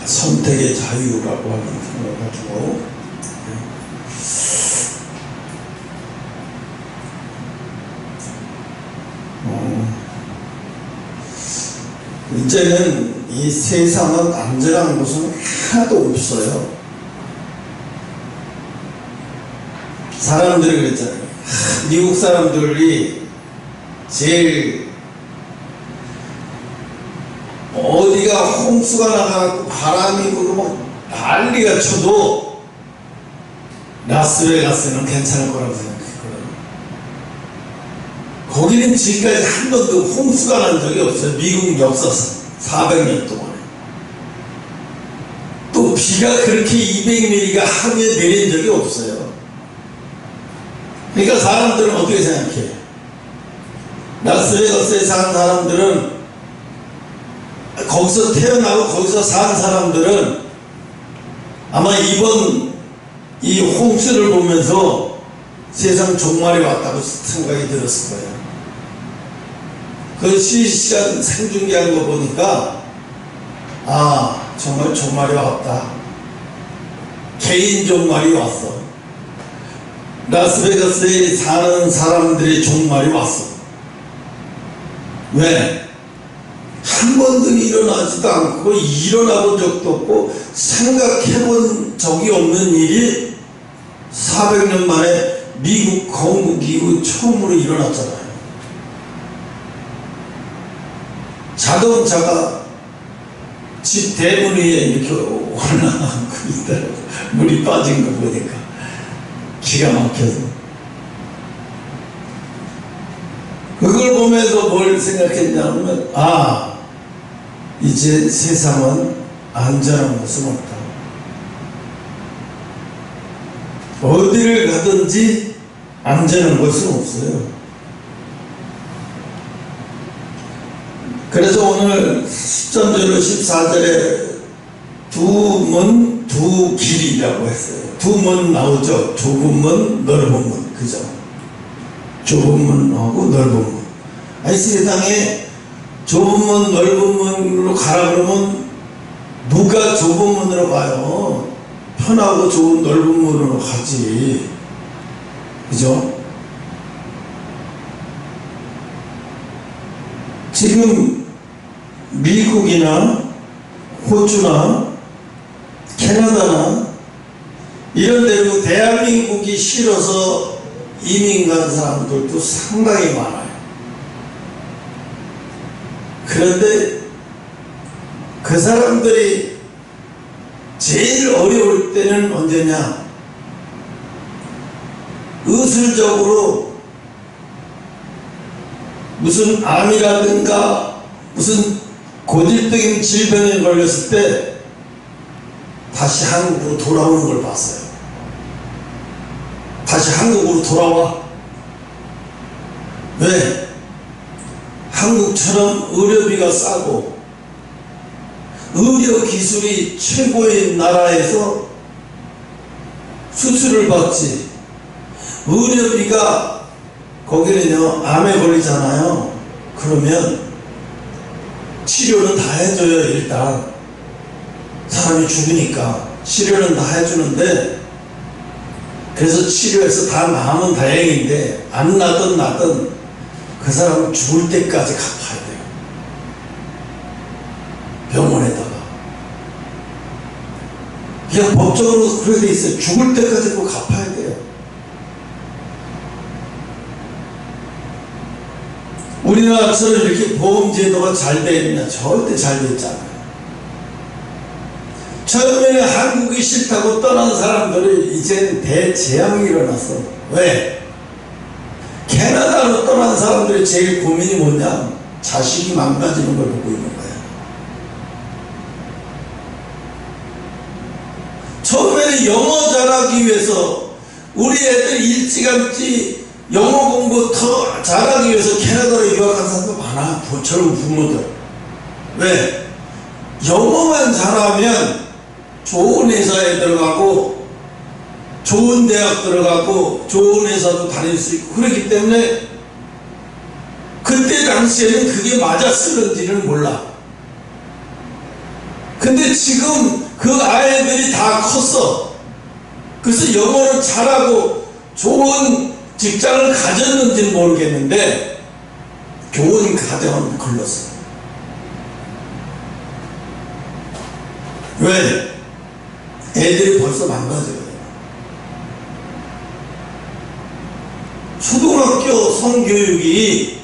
선택의 자유라고 하는 걸 가지고 이제는 이 세상은 안전한 곳은 하나도 없어요. 사람들이 그랬잖아요. 미국 사람들이 제일 어디가 홍수가 나가고 바람이 불고 막 난리가 쳐도 라스베가스는 괜찮을 거라고 생각했거든요. 거기는 지금까지 한 번도 홍수가 난 적이 없어요. 미국 역사상 400년 동안에. 또 비가 그렇게 200mm가 하루에 내린 적이 없어요. 그러니까 사람들은 어떻게 생각해요? 라스베가스에 사는 사람들은, 거기서 태어나고 거기서 산 사람들은 아마 이번 이 홍수를 보면서 세상 종말이 왔다고 생각이 들었을 거예요. 그 실시간 생중계한 거 보니까 아, 정말 종말이 왔다. 개인 종말이 왔어. 라스베가스에 사는 사람들의 종말이 왔어. 왜? 한 번도 일어나지도 않고 일어나 본 적도 없고 생각해 본 적이 없는 일이 400년 만에 미국 건국 이후 처음으로 일어났잖아요. 자동차가 집 대문 위에 이렇게 올라가고 있더라고. 물이 빠진 거 보니까 기가 막혀서. 그걸 보면서 뭘 생각했냐면, 아, 이제 세상은 안전한 곳은 없다. 어디를 가든지 안전한 곳은 없어요. 그래서 오늘 10절로 14절에 두 문, 두 길이라고 했어요. 두 문 나오죠. 좁은 문, 넓은 문. 그죠? 좁은 문하고 넓은 문. 아니, 세상에 좁은 문, 넓은 문으로 가라 그러면 누가 좁은 문으로 가요? 편하고 좋은 넓은 문으로 가지. 그죠? 지금 미국이나 호주나 캐나다나 이런 데로 대한민국이 싫어서 이민 간 사람들도 상당히 많아요. 그런데 그 사람들이 제일 어려울 때는 언제냐? 의술적으로 무슨 암이라든가 무슨 고질적인 질병에 걸렸을 때 다시 한국으로 돌아오는 걸 봤어요. 다시 한국으로 돌아와. 왜? 한국처럼 의료비가 싸고 의료 기술이 최고의 나라에서 수술을 받지. 의료비가 거기는요, 암에 걸리잖아요. 그러면 치료는 다 해줘요. 일단 사람이 죽으니까 치료는 다 해주는데, 그래서 치료해서 다 나으면 다행인데 안 나든 나든 그 사람은 죽을 때까지 갚아야 돼요. 병원에다가. 그냥 법적으로 그렇게 돼 있어요. 죽을 때까지 꼭 갚아야 돼요. 우리나라처럼 이렇게 보험제도가 잘 되어 있냐? 절대 잘 되어 있지 않아요. 처음에는 한국이 싫다고 떠난 사람들이 이제는 대재앙이 일어났어. 왜? 캐나다로 떠난 사람들이 제일 고민이 뭐냐? 자식이 망가지는 걸 보고 있는 거야. 처음에는 영어 잘하기 위해서 우리 애들 일찌감치 영어 공부 더 잘하기 위해서 캐나다로 유학한 사람도 많아. 저런 부모들. 왜? 영어만 잘하면 좋은 회사에 들어가고 좋은 대학 들어가고 좋은 회사도 다닐 수 있고 그렇기 때문에 그때 당시에는 그게 맞아 쓰는지는 몰라. 근데 지금 그 아이들이 다 컸어. 그래서 영어를 잘하고 좋은 직장을 가졌는지는 모르겠는데 좋은 가정은 걸렀어. 왜? 애들이 벌써 망가져요. 초등학교 성교육이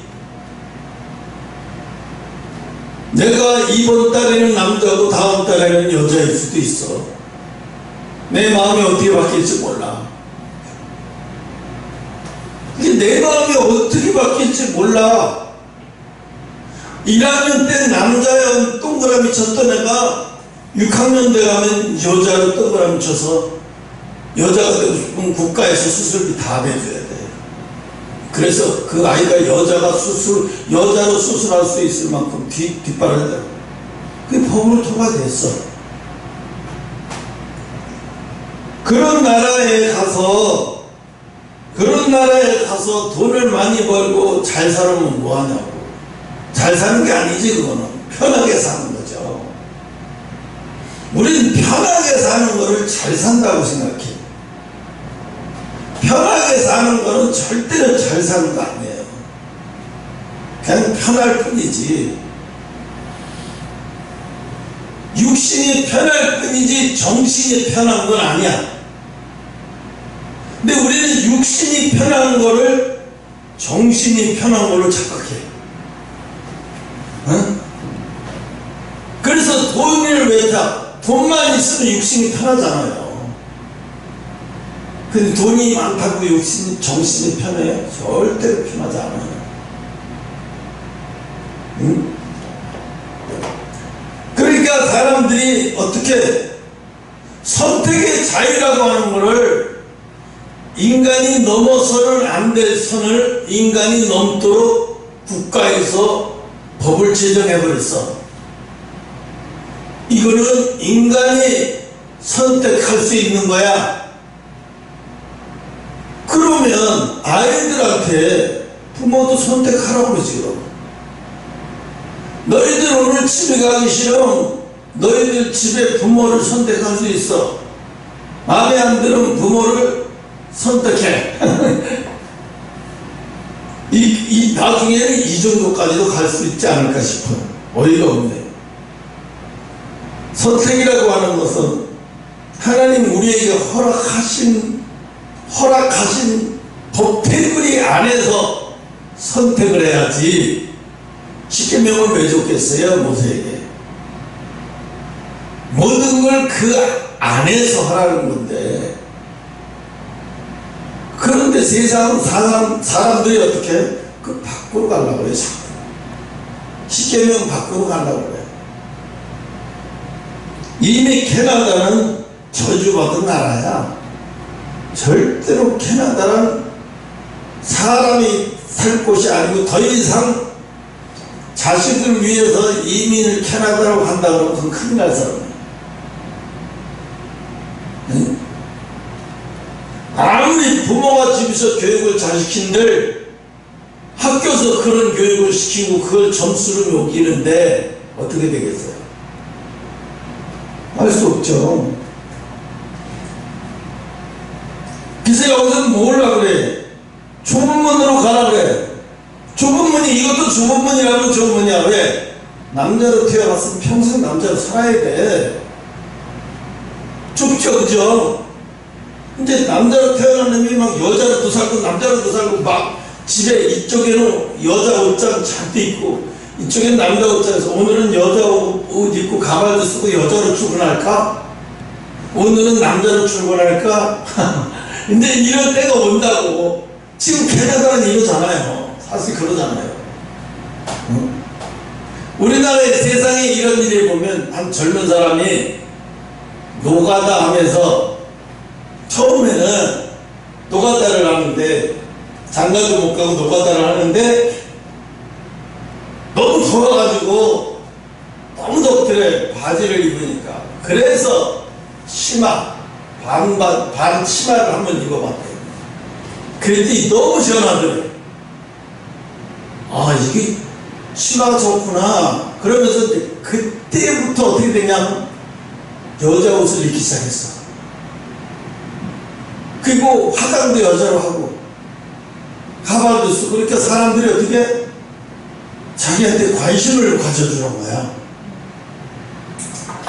내가 이번 달에는 남자고 다음 달에는 여자일 수도 있어. 내 마음이 어떻게 바뀔지 몰라. 내 마음이 어떻게 바뀔지 몰라. 1학년 때 남자야 동그라미 쳤던 애가 6학년 돼 가면 여자로 동그라미 쳐서 여자가 되고 싶으면 국가에서 수술비 다 내줘야 돼. 그래서 그 아이가 여자로 수술할 수 있을 만큼 뒷발을 대고 그게 법으로 통과됐어. 그런 나라에 가서 돈을 많이 벌고 잘 살면 뭐하냐고. 잘 사는 게 아니지. 그거는 편하게 사는 거죠. 우린 편하게 사는 거를 잘 산다고 생각해. 편하게 사는 거는 절대로 잘 사는 거 아니에요. 그냥 편할 뿐이지. 육신이 편할 뿐이지 정신이 편한 건 아니야. 근데 우리는 육신이 편한 거를 정신이 편한 걸로 착각해. 어? 그래서 돈을 왜 타? 돈만 있으면 육신이 편하잖아요. 근데 돈이 많다고 정신이 편해요? 절대로 편하지 않아요. 응? 그러니까 사람들이 어떻게 선택의 자유라고 하는 거를 인간이 넘어서는 안 될 선을 인간이 넘도록 국가에서 법을 제정해버렸어. 이거는 인간이 선택할 수 있는 거야. 그러면 아이들한테 부모도 선택하라고 그러지. 그럼 너희들 오늘 집에 가기 싫으면 너희들 집에 부모를 선택할 수 있어. 마음에 안 드는 부모를 선택해. 나중에는 이 정도까지도 갈 수 있지 않을까 싶어. 어이가 없네. 선택이라고 하는 것은 하나님 우리에게 허락하신 법 테두리 안에서 선택을 해야지. 십계명을 왜 줬겠어요? 모세에게. 모든 걸 그 안에서 하라는 건데. 그런데 세상 사람들이 어떻게 그 밖으로 가려고 그래. 십계명 밖으로 가려고 그래. 이미 캐나다는 저주받은 나라야. 절대로 캐나다는 사람이 살 곳이 아니고 더 이상 자식을 위해서 이민을 캐나다로 간다 그러면 그건 큰일 날 사람이야. 응? 아무리 부모가 집에서 교육을 잘 시킨들 학교에서 그런 교육을 시키고 그걸 점수를 매기는데 어떻게 되겠어요? 할 수 없죠. 그래서 여기서 뭘 하라 그래? 좁은 문으로 가라 그래. 좁은 문이 이것도 좁은 문이라면 좁은 문이야. 왜? 남자로 태어났으면 평생 남자로 살아야 돼. 좁죠, 그죠? 근데 남자로 태어난 놈이 막 여자로도 살고 남자로도 살고 막 집에 이쪽에는 여자 옷장 잔뜩 입고 이쪽에는 남자 옷장에서 오늘은 여자 옷 입고 가발도 쓰고 여자로 출근할까? 오늘은 남자로 출근할까? 근데 이런 때가 온다고. 지금 캐나다는 이러잖아요. 사실 그러잖아요. 응? 우리나라의 세상에 이런 일을 보면 한 젊은 사람이 노가다 하면서 처음에는 노가다를 하는데 장가도 못 가고 노가다를 하는데 너무 더워가지고 너무 덥더래. 바지를 입으니까. 그래서 치마 반 치마를 한번 입어봤대요. 그랬더니 너무 시원하더래. 아, 이게 치마가 좋구나. 그러면서 그때부터 어떻게 되냐면 여자 옷을 입기 시작했어. 그리고 화장도 여자로 하고 가발도 쓰고. 그러니까 사람들이 어떻게 자기한테 관심을 가져주는 거야.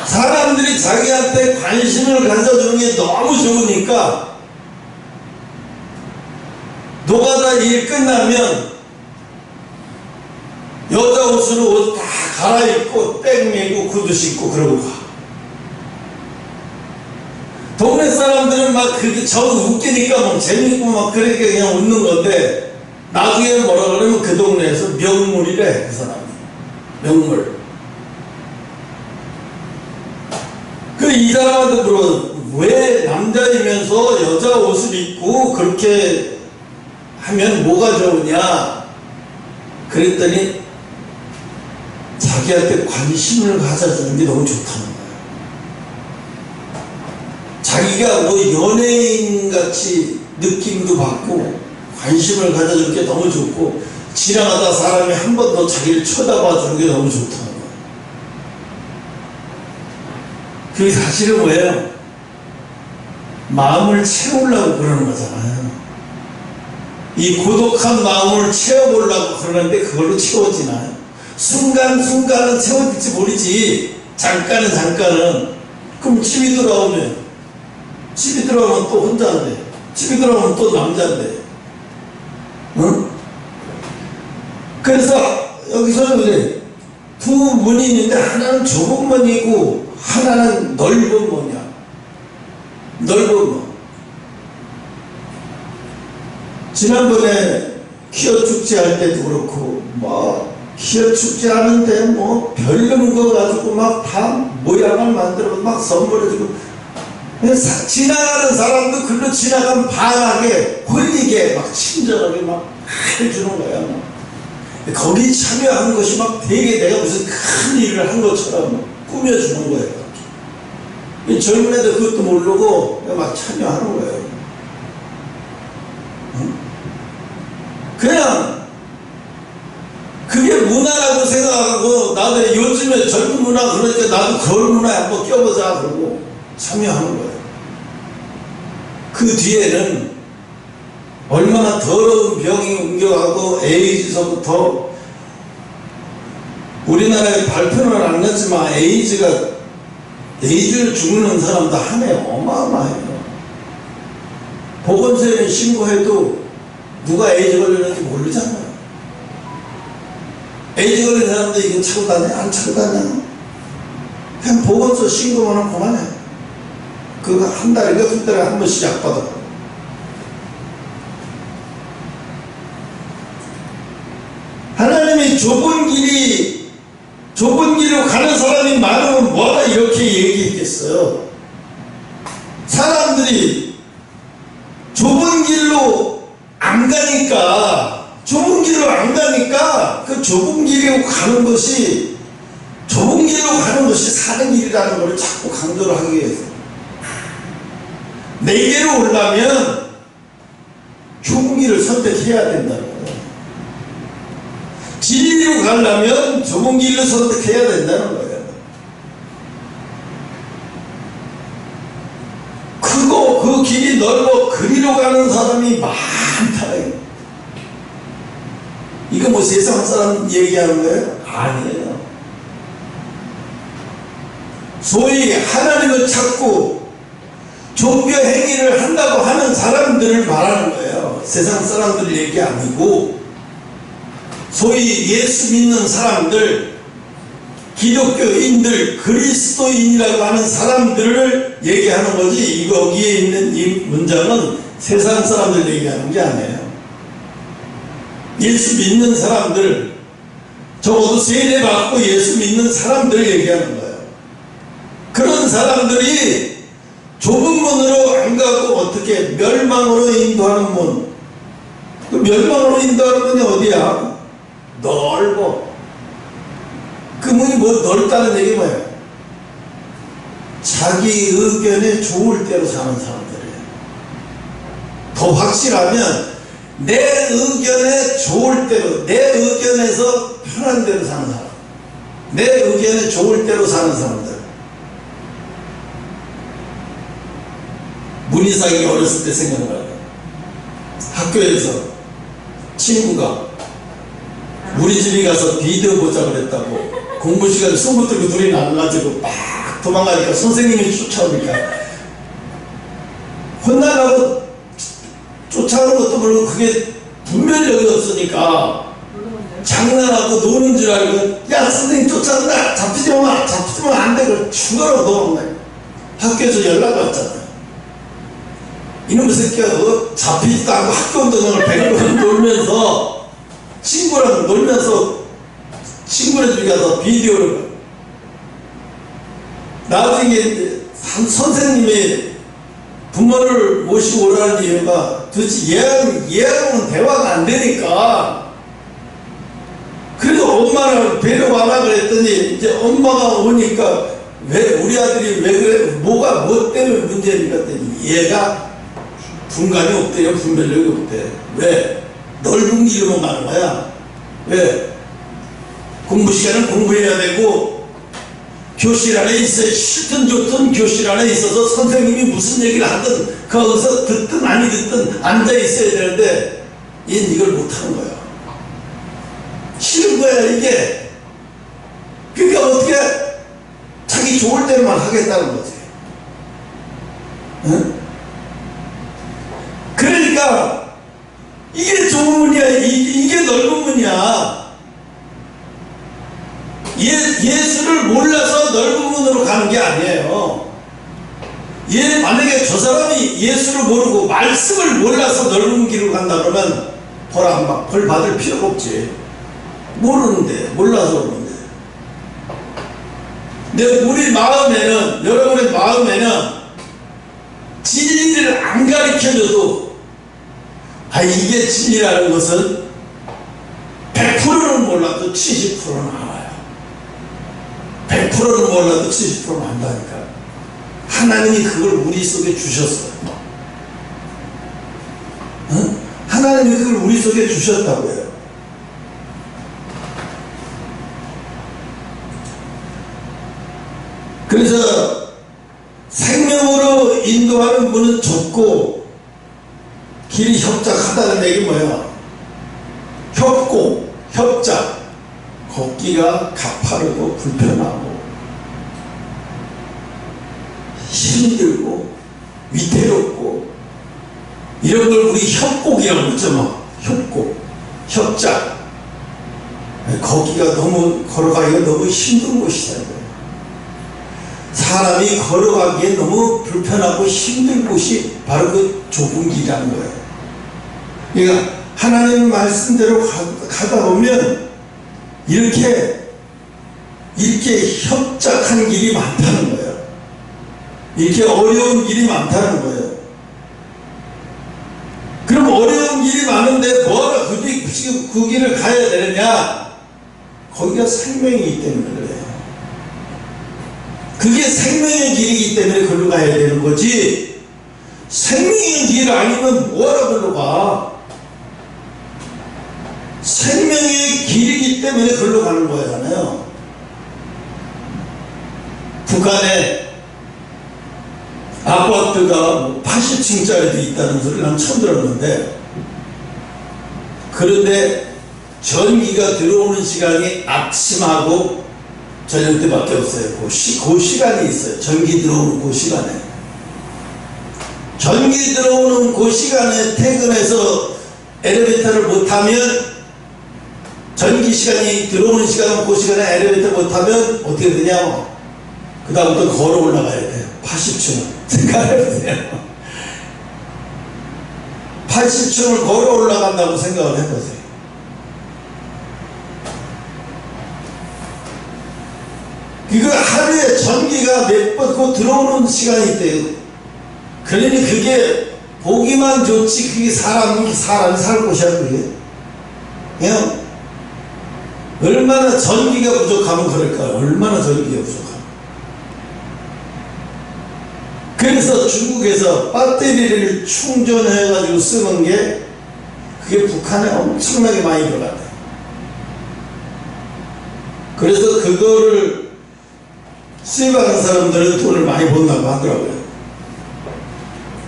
사람들이 자기한테 관심을 가져주는 게 너무 좋으니까 노가다 일 끝나면 여자 옷으로 옷 다 갈아입고 백 메고 구두 신고 그러고 가. 동네 사람들은 막 그렇게 저거 웃기니까 막 재밌고 막 그렇게 그냥 웃는 건데 나중에 뭐라 그러면 그 동네에서 명물이래. 그 사람이 명물. 그 이 사람한테 물어, 왜 남자이면서 여자 옷을 입고 그렇게 하면 뭐가 좋으냐 그랬더니 자기한테 관심을 가져주는 게 너무 좋다는 거예요. 자기가 뭐 연예인같이 느낌도 받고 관심을 가져주는 게 너무 좋고 지나가다 사람이 한 번 더 자기를 쳐다봐 주는 게 너무 좋다는 거예요. 그게 사실은 뭐예요? 마음을 채우려고 그러는 거잖아요. 이 고독한 마음을 채워보려고 그러는데 그걸로 채워지나요? 순간순간은 채워질지 모르지. 잠깐은. 그럼 집이 들어오면 또 혼자인데, 집이 들어오면 또 남자인데. 응? 그래서 여기서는 그래. 두 문이 있는데 하나는 좁은 문이고 하나는 넓은 문이야. 넓은 문. 지난번에 퀴어 축제 할 때도 그렇고 뭐 퀴어 축제 하는데 뭐 별름 거 가지고 막 다 모양을 만들어 막 선물해주고 지나가는 사람도 글로 지나가면 반하게 홀리게 막 친절하게 막 해주는 거야. 거기 참여하는 것이 막 되게 내가 무슨 큰 일을 한 것처럼 꾸며주는 거예요. 이 젊은 애들 그것도 모르고 막 참여하는 거예요. 그냥 그게 문화라고 생각하고 나도 요즘에 젊은 문화 그러니까 나도 그런 문화에 한번 껴보자 그러고 참여하는 거예요. 그 뒤에는 얼마나 더러운 병이 옮겨가고 에이즈서부터 우리나라에 발표는 안 났지만 에이즈를 죽는 사람도 한 해 어마어마해요. 보건소에 신고해도 누가 에이즈 걸렸는지 모르잖아요. 에이즈 걸린 사람들 이거 차고 다녀? 안 차고 다녀? 그냥 보건소 신고만 하면 그만해. 그거 한 달인가 두 달에 한 번씩 약 받아. 하나님이 좁은 길로 가는 사람이 많으면 뭐하다 이렇게 얘기했겠어요. 사람들이 좁은 길로 안 가니까 그 좁은 길로 가는 것이 사는 길이라는 걸 자꾸 강조를 하기 위해서 내게로 오려면 좁은 길을 선택해야 된다는 거예요. 진리로 가려면 좁은 길을 선택해야 된다는 거예요. 크고 그 길이 넓어 그리로 가는 사람이 많다. 이거 뭐 세상 사람 얘기하는 거예요? 아니에요. 소위 하나님을 찾고 종교 행위를 한다고 하는 사람들을 말하는 거예요. 세상 사람들 얘기 아니고 소위 예수 믿는 사람들, 기독교인들, 그리스도인이라고 하는 사람들을 얘기하는 거지. 여기에 있는 이 문장은 세상 사람들 얘기하는 게 아니에요. 예수 믿는 사람들, 적어도 세례받고 예수 믿는 사람들을 얘기하는 거예요. 그런 사람들이 좁은 문으로 안 가고 어떻게 멸망으로 인도하는 문. 그 멸망으로 인도하는 문이 어디야? 넓어. 그 문이 뭐 넓다는 얘기 뭐예요? 자기 의견에 좋을 대로 사는 사람들이에요. 더 확실하면 내 의견에 좋을 대로, 내 의견에서 편한 대로 사는 사람, 내 의견에 좋을 대로 사는 사람들. 문희상이 어렸을 때 생각나요. 학교에서 친구가 우리 집에 가서 비디오 보자 그랬다고 공부 시간에 숨을 들고 둘이 나가가지고 막 도망가니까 선생님이 쫓아오니까 혼나가고 쫓아오는 것도 모르고 그게 분별력이 없으니까 장난하고 노는 줄 알고 야 선생님 쫓아온다 잡히지 마 잡히면 안 돼 그걸 죽어라 도망가요. 학교에서 연락 왔잖아요. 이놈의 새끼가 잡히지도 않고 학교 운동을 100번 놀면서 친구랑 놀면서 친구네 집에 가서 비디오를 나중에 한 선생님이 부모를 모시고 오라는 이유가 도대체 얘하고는 대화가 안 되니까 그래서 엄마를 데려와라 그랬더니 이제 엄마가 오니까 왜 우리 아들이 왜 그래 뭐가 뭐 때문에 문제니까 했더니 얘가 분간이 없대요. 분별력이 없대. 왜? 넓은 길로 가는 거야. 왜? 공부 시간은 공부해야 되고 교실 안에 있어야 싫든 좋든 교실 안에 있어서 선생님이 무슨 얘기를 하든 거기서 듣든 아니 듣든 앉아 있어야 되는데 얘는 이걸 못하는 거야. 싫은 거야 이게. 그러니까 어떻게 자기 좋을 때만 하겠다는 거지. 응? 그러니까 이게 좁은 문이야. 이게 넓은 문이야. 예수를 몰라서 넓은 문으로 가는 게 아니에요. 만약에 저 사람이 예수를 모르고 말씀을 몰라서 넓은 길로 간다 그러면 벌 받을 필요가 없지. 모르는데 몰라서 그러는데. 근데 우리 마음에는 여러분의 마음에는 진리를 안 가르쳐줘도 이게 진리라는 것은 100%는 몰라도 70%는 알아요. 100%는 몰라도 70%는 안다니까. 하나님이 그걸 우리 속에 주셨어요. 어? 하나님이 그걸 우리 속에 주셨다고요. 그래서 생명으로 인도하는 문은 좁고 길이 협착하다는 얘기 뭐야? 협곡, 협착. 걷기가 가파르고 불편하고 힘들고 위태롭고 이런 걸 우리 협곡이라고 그러죠. 협곡, 협착. 거기가 걸어가기가 너무 힘든 곳이다. 사람이 걸어가기에 너무 불편하고 힘든 곳이 바로 그 좁은 길이라는 거예요. 그러니까 하나님 말씀대로 가다 보면 이렇게 협착한 길이 많다는 거예요. 이렇게 어려운 길이 많다는 거예요. 그럼 어려운 길이 많은데 뭐하러 그 길을 가야 되느냐? 거기가 생명이기 때문에 그래요. 그게 생명의 길이기 때문에 걸로 가야 되는 거지, 생명의 길 아니면 뭐하러 걸로 가? 생명의 길이기 때문에 걸로 가는 거잖아요. 북한에 아파트가 80층짜리도 있다는 소리를 난 처음 들었는데, 그런데 전기가 들어오는 시간이 아침하고 저녁 때밖에 없어요. 그 시간이 있어요. 전기 들어오는 그 시간에. 전기 들어오는 그 시간에 퇴근해서 엘리베이터를 못타면, 전기 시간이 들어오는 시간은 그 시간에 엘리베이터 못타면 어떻게 되냐? 그 다음부터 걸어 올라가야 돼요. 80층을. 생각해보세요. 80층을 걸어 올라간다고 생각을 해보세요. 이거 하루에 전기가 몇 번 들어오는 시간이 있대요. 그러니 그게 보기만 좋지, 그게 사람이 살 곳이야, 그게. 그냥 얼마나 전기가 부족하면 그럴까요? 얼마나 전기가 부족하면. 그래서 중국에서 배터리를 충전해가지고 쓰는 게, 그게 북한에 엄청나게 많이 들어갔대요. 그래서 그거를 수입하는 사람들은 돈을 많이 번다고 하더라고요.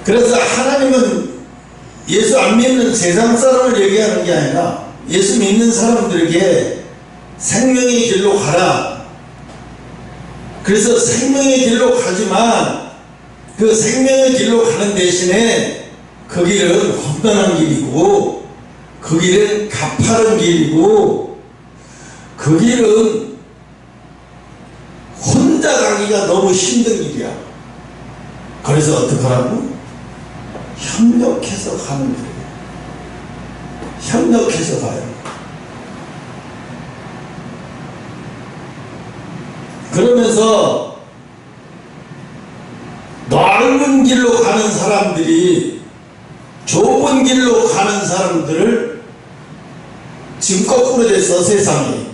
그래서 하나님은 예수 안 믿는 세상 사람을 얘기하는 게 아니라 예수 믿는 사람들에게 생명의 길로 가라. 그래서 생명의 길로 가지만 그 생명의 길로 가는 대신에 그 길은 험난한 길이고 그 길은 가파른 길이고 그 길은 혼자 가기가 너무 힘든 길이야. 그래서 어떡하라고? 협력해서 가는 길이에요. 협력해서 가요. 그러면서 넓은 길로 가는 사람들이 좁은 길로 가는 사람들을 지금 거꾸로 됐어. 세상이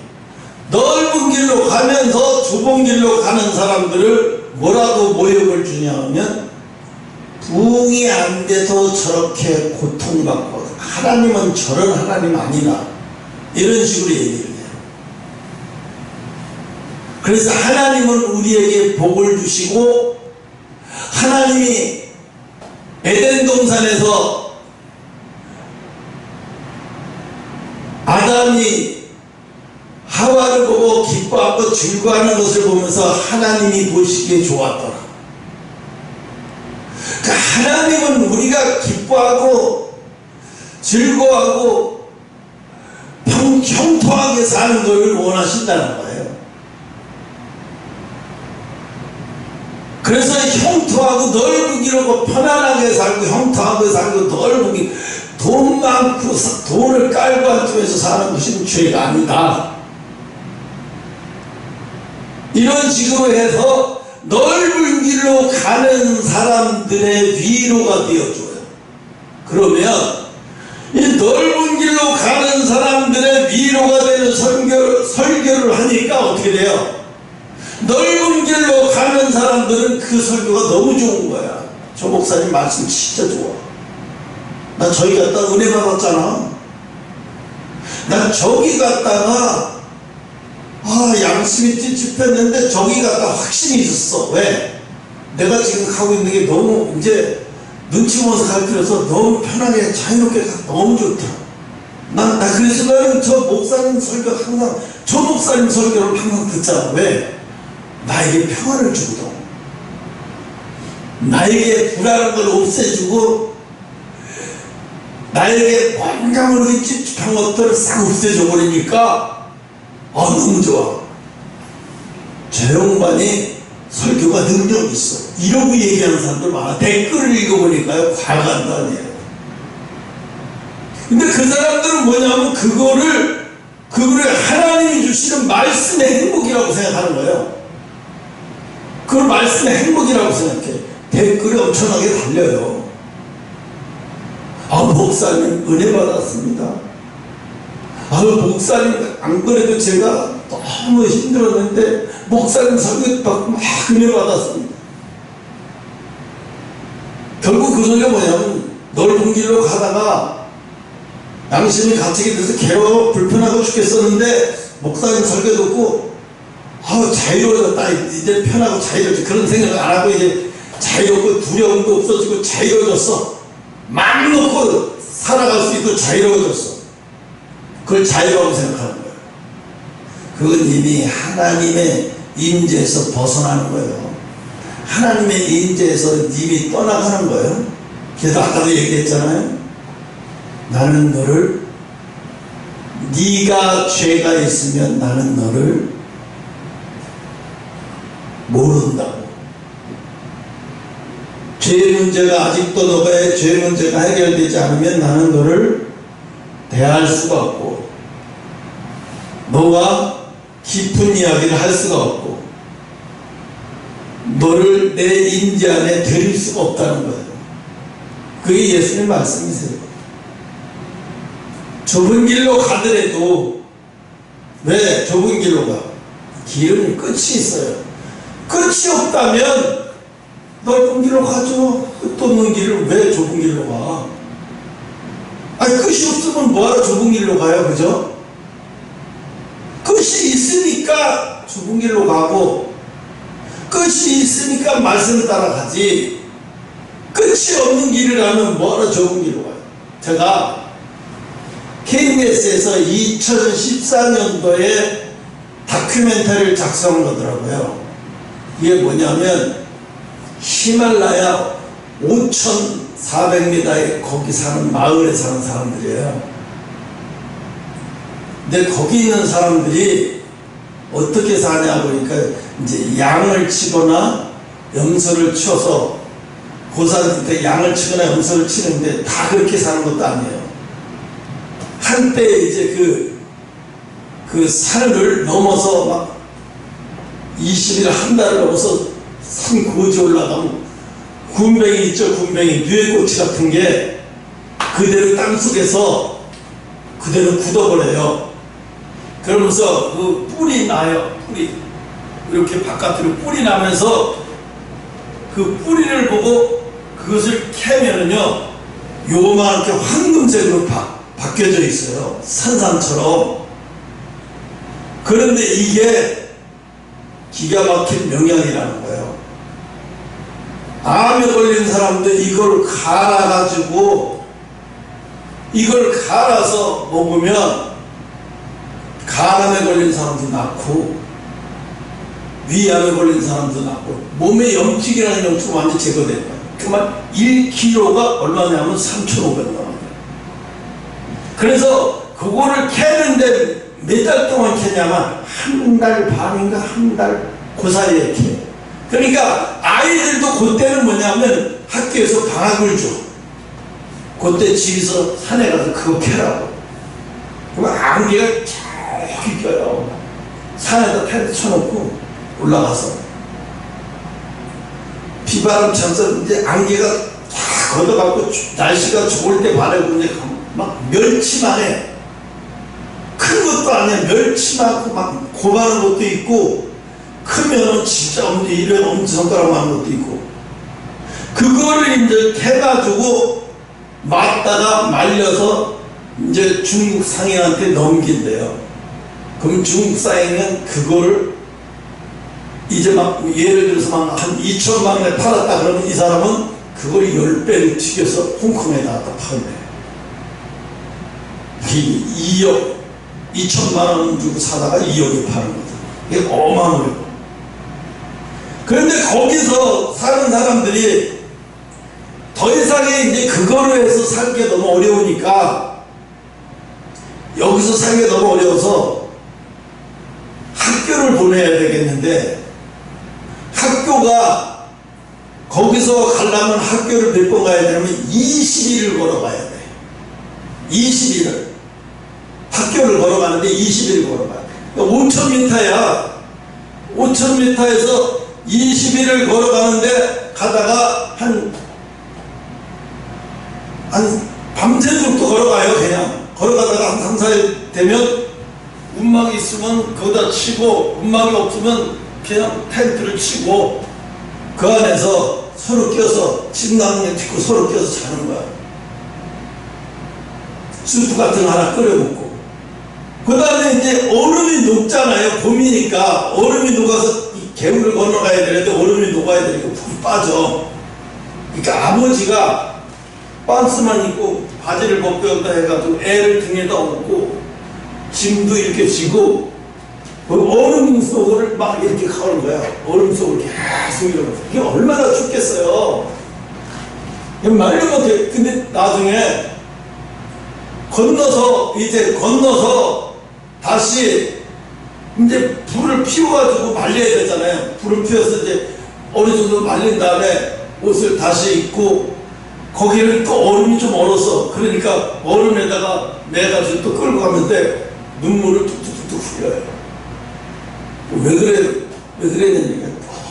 넓은 길로 가면서 좁은 길로 가는 사람들을 뭐라고 모욕을 주냐면 부흥이 안 돼서 저렇게 고통받고 하나님은 저런 하나님 아니라 이런 식으로 얘기를 해요. 그래서 하나님은 우리에게 복을 주시고 하나님이 에덴 동산에서 아담이 하와를 보고 기뻐하고 즐거워하는 것을 보면서 하나님이 보시기에 좋았더라. 그러니까 하나님은 우리가 기뻐하고 즐거워하고 형통하게 사는 것을 원하신다는 거예요. 그래서 형통하고 넓은 길하고 편안하게 살고 형통하게 살고 넓은 길, 돈 많고 돈을 깔고 앉으면서 사는 것은 죄가 아니다. 이런 식으로 해서 넓은 길로 가는 사람들의 위로가 되어줘요. 그러면 이 넓은 길로 가는 사람들의 위로가 되는 설교를 하니까 어떻게 돼요? 넓은 길로 가는 사람들은 그 설교가 너무 좋은 거야. 저 목사님 말씀 진짜 좋아. 나 저기 갔다 은혜 받았잖아. 난 저기 갔다가 양심이 찝찝했는데 저기 갔다 확신이 있었어. 왜? 내가 지금 가고 있는 게 너무 이제 눈치 보면서 갈 필요 없어. 너무 편하게 자유롭게 가. 너무 좋다. 나 그래서 나는 저 목사님 설교 항상 저 목사님 설교를 항상 듣잖아. 왜? 나에게 평안을 주거든. 나에게 불안한 걸 없애주고 나에게 뭔가 모르게 찝찝한 것들을 싹 없애줘 버리니까 너무 좋아. 저 양반이 설교가 능력이 있어. 이러고 얘기하는 사람들 많아. 댓글을 읽어보니까요, 과간도 아니에요. 근데 그 사람들은 뭐냐면 그거를 하나님이 주시는 말씀의 행복이라고 생각하는 거예요. 그걸 말씀의 행복이라고 생각해. 댓글이 엄청나게 달려요. 목사님 은혜 받았습니다. 목사님 안 그래도 제가 너무 힘들었는데 목사님 설교 받고 막 은혜 받았습니다. 결국 그 소리가 뭐냐면 넓은 길로 가다가 양심이 갇히게 돼서 괴로워 불편하고 죽겠었는데 목사님 설교 듣고 자유로워졌다. 이제 편하고 자유로워졌지. 그런 생각을 안 하고 이제 자유롭고 두려움도 없어지고 자유로워졌어. 맘 놓고 살아갈 수 있고 자유로워졌어. 그걸 자유라고 생각하는 거예요. 그건 이미 하나님의 임재에서 벗어나는 거예요. 하나님의 임재에서 이미 떠나가는 거예요. 그래서 아까도 얘기했잖아요. 나는 너를, 네가 죄가 있으면 나는 너를 모른다고. 죄 문제가 아직도 너의 죄 문제가 해결되지 않으면 나는 너를 대할 수가 없고 너와 깊은 이야기를 할 수가 없고 너를 내 임재 안에 들일 수가 없다는 거예요. 그게 예수님 말씀이세요. 좁은 길로 가더라도 왜 좁은 길로 가? 길은 끝이 있어요. 끝이 없다면 넓은 길로 가죠. 끝도 없는 길을 왜 좁은 길로 가? 끝이 없으면 뭐하러 좁은 길로 가요? 그죠? 끝이 있으니까 좁은 길로 가고 끝이 있으니까 말씀을 따라가지. 끝이 없는 길이라면 뭐하러 좋은 길로 가요? 제가 KBS에서 2014년도에 다큐멘터리를 작성한 거더라고요. 이게 뭐냐면 히말라야 5,400m에 거기 사는 마을에 사는 사람들이에요. 근데 거기 있는 사람들이 어떻게 사냐 보니까 이제 양을 치거나 염소를 치워서 고산 때 양을 치거나 염소를 치는데 다 그렇게 사는 것도 아니에요. 한때 이제 그 산을 넘어서 막 20일 한 달을 넘어서 산 고지 올라가면 군뱅이 있죠, 군뱅이 누에꽃이 같은 게 그대로 땅속에서 그대로 굳어버려요. 그러면서 그 뿔이 나요. 뿔이 이렇게 바깥으로 뿔이 나면서 그 뿌리를 보고 그것을 캐면은요 요만하게 황금색으로 바뀌어져 있어요. 산삼처럼. 그런데 이게 기가 막힌 명약이라는 거예요. 암에 걸린 사람들 이걸 갈아가지고 이걸 갈아서 먹으면 간암에 걸린 사람도 낫고 위암에 걸린 사람도 낫고 몸에 염증이라는 염증이 완전히 제거된 거예요. 그만 1kg가 얼마냐면 3,500만 원. 그래서 그거를 캐는데 몇 달 동안 캐냐면 한 달 반인가 한 달 그 사이에 캐. 그러니까 아이들도 그때는 뭐냐면 학교에서 방학을 줘. 그때 집에서 산에 가서 그거 캐라고. 그러면 안개가 쫙 껴요. 산에다 텐트 쳐놓고 올라가서 비바람 쳐서 이제 안개가 쫙 걷어갖고 날씨가 좋을 때 바래고 이제 막 멸치만 해. 큰 것도 아니야. 멸치 많고 막 고만한 것도 있고 크면은 진짜 이런 엄지손가락만 것도 있고 그거를 이제 캐가지고 맞다가 말려서 이제 중국 상인한테 넘긴대요. 그럼 중국 상인은 그거를 이제 막 예를 들어서 막 한 2천만 원에 팔았다 그러면 이 사람은 그걸 10배를 튀겨서 홍콩에다 갖다 팔네. 2억 2천만 원 주고 사다가 2억에 파는 거죠. 이게 어마어마해요. 그런데 거기서 사는 사람들이 더 이상의 이제 그거로 해서 살기가 너무 어려우니까 여기서 살기가 너무 어려워서 학교를 보내야 되겠는데 학교가 거기서 가려면 학교를 몇 번 가야 되냐면 20일을 걸어가야 돼. 20일을 학교를 걸어가는데 20일을 걸어가야 돼. 5,000m야. 5,000m에서 20일을 걸어가는데 가다가 한 밤새도록도 걸어가요. 그냥 걸어가다가 한 3, 4일 되면 운막이 있으면 거기다 치고 운막이 없으면 그냥 텐트를 치고 그 안에서 서로 껴서 침낭에 딛고 서로 껴서 자는 거야. 수프 같은 거 하나 끓여 먹고 그 다음에 이제 얼음이 녹잖아요. 봄이니까 얼음이 녹아서 이 개울을 건너가야 되는데 얼음이 녹아야 되니까 푹 빠져. 그러니까 아버지가 반스만 입고 바지를 벗고 여기다 해가지고 애를 등에다 얹고 짐도 이렇게 지고 얼음 속을 막 이렇게 가는 거야. 얼음 속을 계속 이러면서. 이게 얼마나 춥겠어요. 말도 못해. 근데 나중에 건너서 다시 이제 불을 피워가지고 말려야 되잖아요. 불을 피워서 이제 어느 정도 말린 다음에 옷을 다시 입고 거기는 또 얼음이 좀 얼어서 그러니까 얼음에다가 매가지고 또 끌고 가는데 눈물을 뚝뚝뚝뚝 흘려요. 왜 그랬냐니까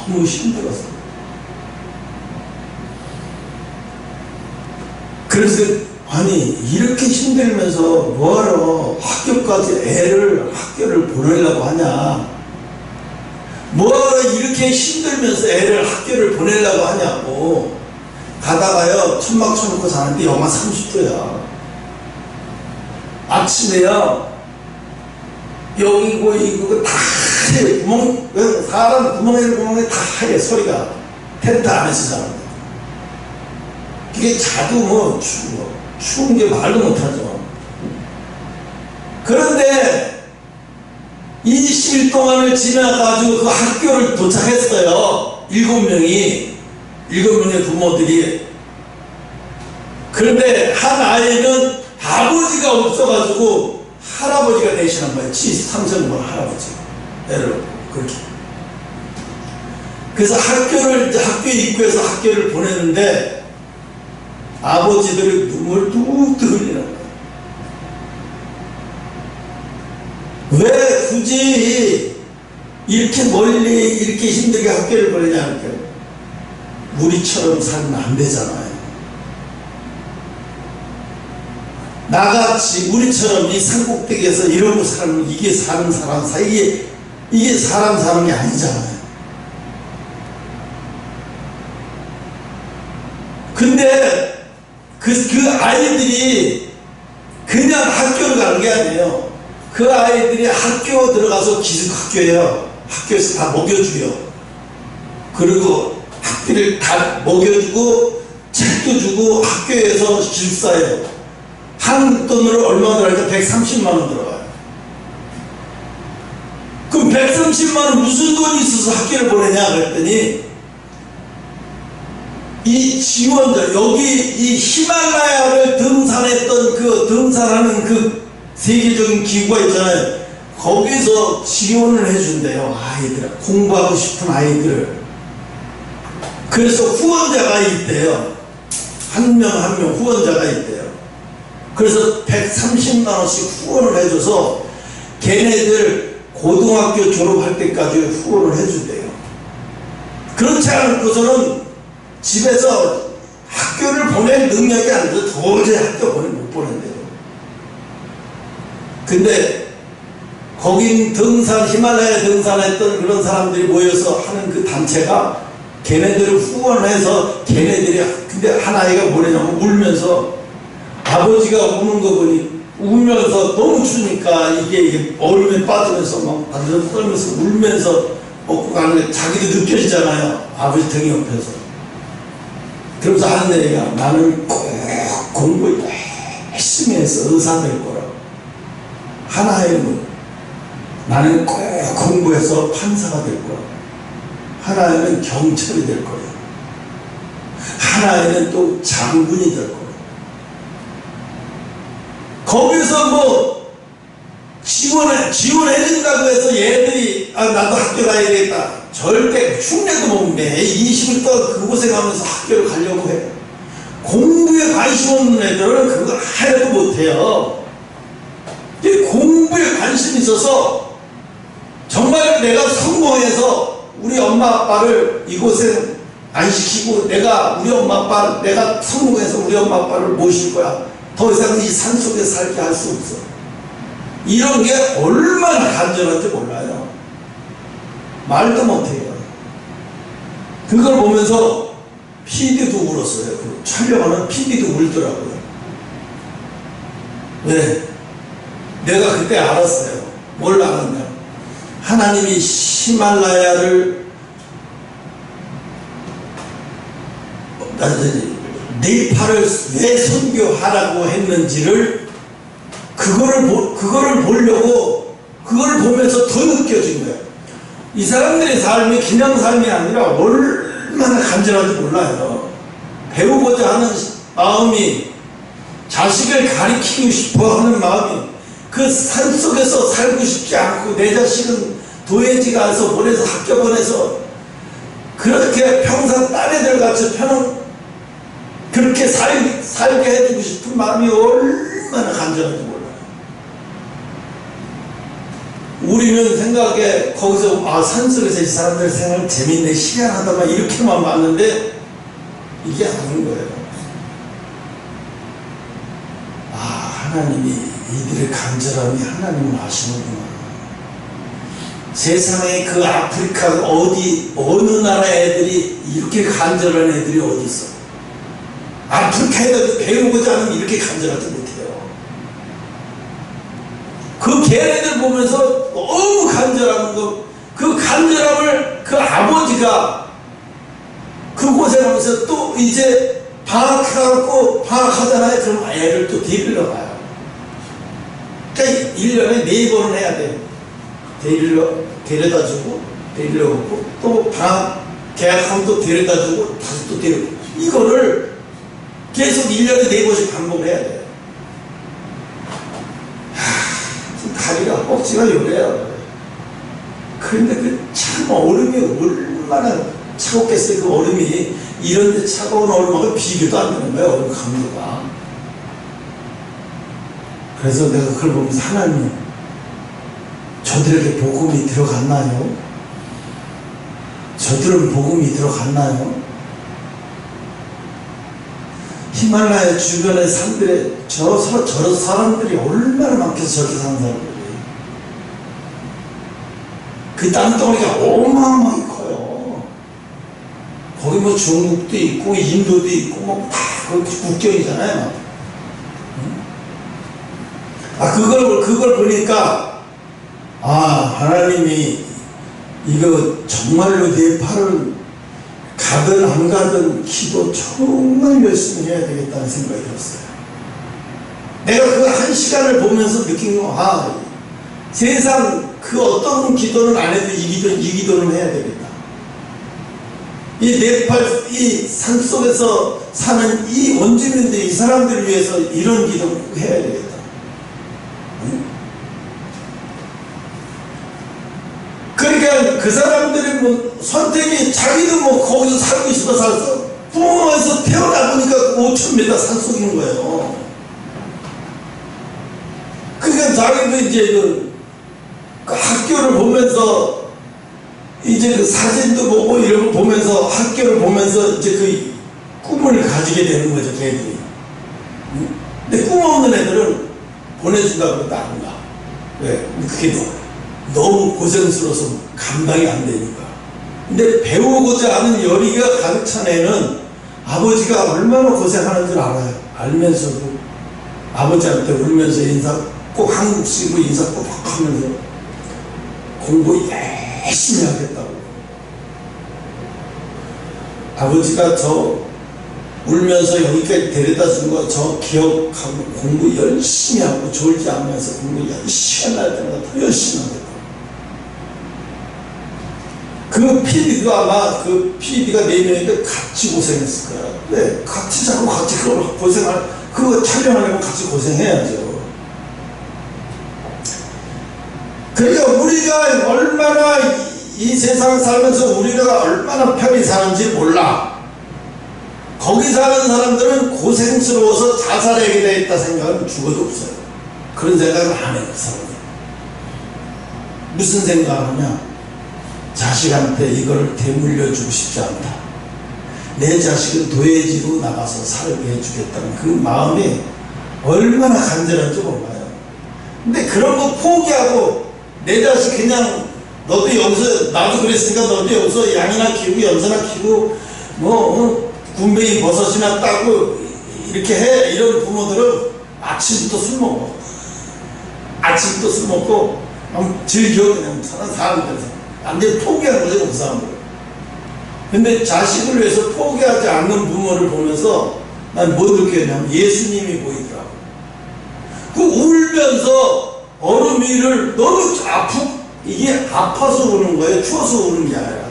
너무 힘들어서. 그래서 아니 이렇게 힘들면서 뭐하러 학교를 보내려고 하냐, 뭐하러 이렇게 힘들면서 애를 학교를 보내려고 하냐고. 가다가요 천막 쳐놓고 사는데 영하 30도야 아침에요. 여기고 이거 다 하얘. 사람 구멍에 다 하얘. 소리가 텐트 안에서 자는데 그게 자도 뭐 추운 게 말도 못하죠. 그런데 20일 동안을 지나가지고 그 학교를 도착했어요. 7명의 부모들이. 그런데 한 아이는 아버지가 없어가지고 할아버지가 대신한 거예요. 73세는 할아버지. 애를 그렇게. 그래서 학교 입구에서 학교를 보냈는데 아버지들이 눈물 뚝뚝 흘리는 거예요. 왜 굳이 이렇게 멀리 이렇게 힘들게 학교를 보내냐니까요. 우리처럼 살면 안 되잖아요. 나같이 우리처럼 이 산꼭대기에서 이러고 살면 이게 사람 이게 사람 사는 게 아니잖아요. 근데 그 아이들이 그냥 학교를 가는 게 아니에요. 그 아이들이 학교 들어가서 기숙학교예요. 학교에서 다 먹여줘요. 그리고 학비를 다 먹여주고 책도 주고 학교에서 기숙사예요. 한국 돈으로 얼마 들어갈까? 130만 원 들어가요. 그럼 130만 원 무슨 돈이 있어서 학교를 보내냐 그랬더니 이 지원자, 여기 이 히말라야를 등산했던 그 등산하는 그 세계적인 기구가 있잖아요. 거기서 지원을 해준대요. 아이들, 공부하고 싶은 아이들을. 그래서 후원자가 있대요. 한 명 한 명 후원자가 있대요. 그래서 130만 원씩 후원을 해줘서 걔네들 고등학교 졸업할 때까지 후원을 해준대요. 그렇지 않고서는 집에서 학교를 보낼 능력이 안 돼서 도저히 학교 못 보낸대요. 근데 거긴 히말라야 등산했던 그런 사람들이 모여서 하는 그 단체가 걔네들을 후원해서 근데 한 아이가 뭐냐면 울면서 아버지가 우는 거 보니 울면서 너무 추니까 이게 얼음에 빠지면서 막 바들바들 떨면서 울면서 먹고 가는 게 자기도 느껴지잖아요. 아버지 등 옆에서. 그러면서 하는 얘기가 나는 꼭 공부 열심히 해서 의사 될 거라고. 하나에는 나는 꼭 공부해서 판사가 될 거라고. 하나에는 경찰이 될 거예요. 하나에는 또 장군이 될 거예요. 거기서 뭐 지원해준다고 해서 얘들이 나도 학교 가야 되겠다. 절대 흉내도 못 내. 20일 동안 그곳에 가면서 학교를 가려고 해. 공부에 관심 없는 애들은 그걸 하려도 못해요. 공부에 관심이 있어서 정말 내가 성공해서 우리 엄마 아빠를 이곳에 안 시키고 내가 성공해서 우리 엄마 아빠를 모실 거야. 더 이상 이 산속에 살게 할 수 없어. 이런 게 얼마나 간절한지 몰라요. 말도 못해요. 그걸 보면서 PD도 울었어요. 그 촬영하는 PD도 울더라고요. 왜? 내가 그때 알았어요. 뭘 알았냐? 하나님이 히말라야를 네팔을 왜 선교하라고 했는지를 그거를 보려고 그걸 보면서 더 느껴진 거예요. 이 사람들의 삶이 그냥 삶이 아니라 얼마나 간절한지 몰라요. 배우고자 하는 마음이, 자식을 가리키고 싶어 하는 마음이, 그 산속에서 살고 싶지 않고 내 자식은 도해지 가서 보내서 학교 보내서 그렇게 평생 딸애들 같이 그렇게 살게 해주고 싶은 마음이 얼마나 간절한지 몰라요. 우리는 생각에 거기서 산속에서 이 사람들 생활 재밌네, 희한하다만 이렇게만 봤는데 이게 아닌 거예요. 하나님이 이들의 간절함이 하나님은 아시는구나. 세상에 그 아프리카 어느 나라 애들이 이렇게 간절한 애들이 어디 있어? 아프리카 애들 배우고자 하면 이렇게 간절하지 못해요. 그 걔네들 보면서 너무 간절한 거, 그 간절함을 그 아버지가 그곳에 가면서 또 이제 방학해갖고 방학하잖아요. 그럼 애를 또 데리러 가요. 그러니까 1년에 4번은 해야 돼요. 데려다 주고, 데리러 오고, 또 방학, 계약하면 또 데려다 주고, 다시 또 데리고. 이거를 계속 1년에 4번씩 반복을 해야 돼요. 지금 다리가, 꼭지가 요래요. 그런데 그 참 얼음이 얼마나 차갑겠어요. 그 얼음이. 이런데 차가운 얼음하고 비교도 안 되는 거예요. 얼음 강도가. 그래서 내가 그걸 보면서 하나님, 저들에게 복음이 들어갔나요? 저들은 복음이 들어갔나요? 히말라야 주변의 산들에 저런 사람들이 얼마나 많겠어. 저렇게 사는 사람들이. 그 땅덩어리가 어마어마하게 커요. 거기 뭐 중국도 있고 인도도 있고 뭐 다 국경이잖아요. 그걸 보니까 하나님이 이거 정말로 네팔을 가든 안 가든 기도 정말 열심히 해야 되겠다는 생각이 들었어요. 내가 그 한 시간을 보면서 느낀 거, 세상 그 어떤 기도는 안 해도 이 기도는 해야 되겠다. 이 네팔 이 산속에서 사는 이 원주민들, 이 사람들을 위해서 이런 기도를 해야 되겠다. 그러니까 그 사람들이 뭐 선택이, 자기도 뭐 거기서 살고 싶어 살았어. 부모에서 태어나 보니까 5,000m 산속인 거예요. 그러니까 자기도 이제 그 학교를 보면서 이제 그 사진도 보고 이런 거 보면서 학교를 보면서 이제 그 꿈을 가지게 되는 거죠, 걔들이. 근데 꿈 없는 애들은 보내준다고 해도 안 가. 왜? 그게 너무 고생스러워서 감당이 안 되니까. 근데 배우고자 하는 열의가 가득 찬 애는 아버지가 얼마나 고생하는 줄 알아요. 알면서도 아버지한테 울면서 꼭 한국식으로 인사 꼭 하면서 공부 열심히 하겠다고. 아버지가 저 울면서 여기까지 데려다 준 거 저 기억하고 공부 열심히 하고 졸지 않으면서 공부 열심히 할 때마다 더 열심히 하겠다. 그 PD도 아마 그 PD가 4명인데 같이 고생했을 거야. 네, 같이 자고 같이 그걸 그거 촬영하려면 같이 고생해야죠. 그러니까 우리가 얼마나 이 세상을 살면서 우리가 얼마나 편히 사는지 몰라. 거기 사는 사람들은 고생스러워서 자살하게 되어 있다 생각은 죽어도 없어요. 그런 생각을 안 해요, 사람이. 무슨 생각을 하냐? 자식한테 이걸 되물려주고 싶지 않다. 내 자식은 도해지로 나가서 살게 해주겠다는 그 마음이 얼마나 간절한지 몰라요. 근데 그런 거 포기하고 내 자식 그냥 너도 여기서, 나도 그랬으니까 너도 여기서 양이나 키우고 염소나 키우고 군뱅이 버섯이나 따고 이렇게 해. 이런 부모들은 아침부터 술 먹어. 아침부터 술 먹고 즐겨 그냥 사는 사람들. 완전히 포기하는 거죠, 그 사람들. 근데 자식을 위해서 포기하지 않는 부모를 보면서 난 뭐 느꼈냐면 예수님이 보이더라고. 그 울면서 얼음 위를 너무 이게 아파서 우는 거예요? 추워서 우는 게 아니라.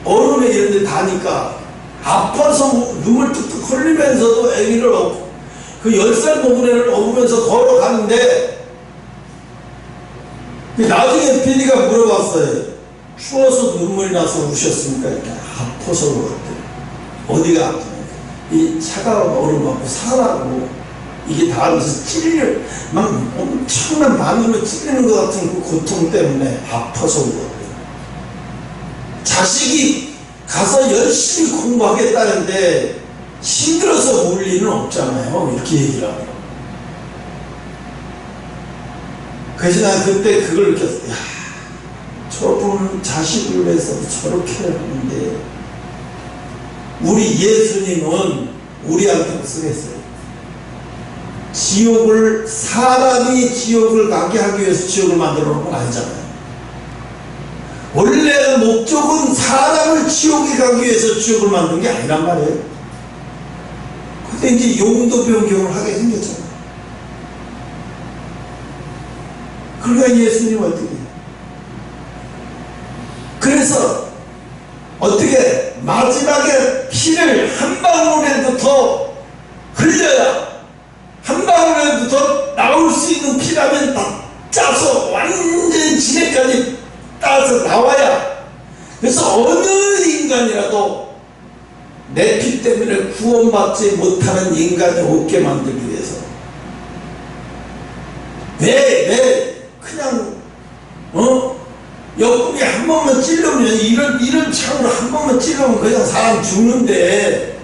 얼음에 이런 데 다니까 아파서 눈물 뚝뚝 흘리면서도 애기를 업고 그 10살 먹은 애를 업으면서 걸어가는데, 나중에 PD가 물어봤어요. 추워서 눈물이 나서 우셨습니까? 이렇게 아파서 울었대. 어디가 아프니까 이 차가운 얼음 갖고 살아고 이게 닿으면서 막 엄청난 마음으로 찔리는 것 같은 그 고통 때문에 아파서 울었대. 자식이 가서 열심히 공부하겠다는데 힘들어서 울 리는 없잖아요. 이렇게 얘기를 하고. 그래서 난 그때 그걸 느꼈어. 야, 저분은 자식을 위해서 저렇게 하는데 우리 예수님은 우리한테 쓰겠어요. 사람이 지옥을 가게 하기 위해서 지옥을 만들어 놓은 건 아니잖아요. 원래 목적은 사람을 지옥에 가기 위해서 지옥을 만든 게 아니란 말이에요. 근데 이제 용도 변경을 하게 생겼잖아요. 그러니까 예수님 어떻게 해요? 그래서 어떻게 마지막에 피를 한 방울이라도 더 흘려야, 한 방울이라도 더 나올 수 있는 피라면 다 짜서 완전 지게까지 따서 나와야. 그래서 어느 인간이라도 내 피 때문에 구원받지 못하는 인간이 없게 만들기 위해서. 왜 그냥 옆구리 한 번만 찔러면, 이런 창으로 한 번만 찔러면 그냥 사람 죽는데,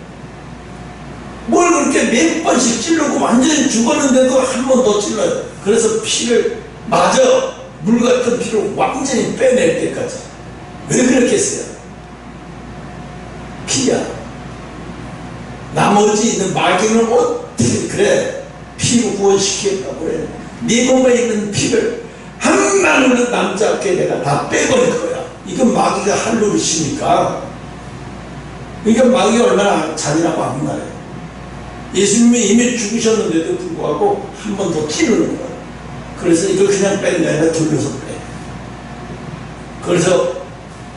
뭘 그렇게 몇 번씩 찔르고 완전히 죽었는데도 한 번 더 찔러요. 그래서 피를 마저 물 같은 피를 완전히 빼낼 때까지. 왜 그렇겠어요? 피야. 나머지 있는 마귀는 어떻게 그래? 피로 구원시키겠다고 그래. 네 몸에 있는 피를 한 방울도 남지 않게 내가 다 빼버릴 거야. 이건 마귀가 할 노릇이니까. 이건 마귀가 얼마나 잔인하고 악랄해요. 예수님이 이미 죽으셨는데도 불구하고 한 번 더 찌르는 거야. 그래서 이걸 그냥 빼는 게 아니라 돌려서 빼. 그래서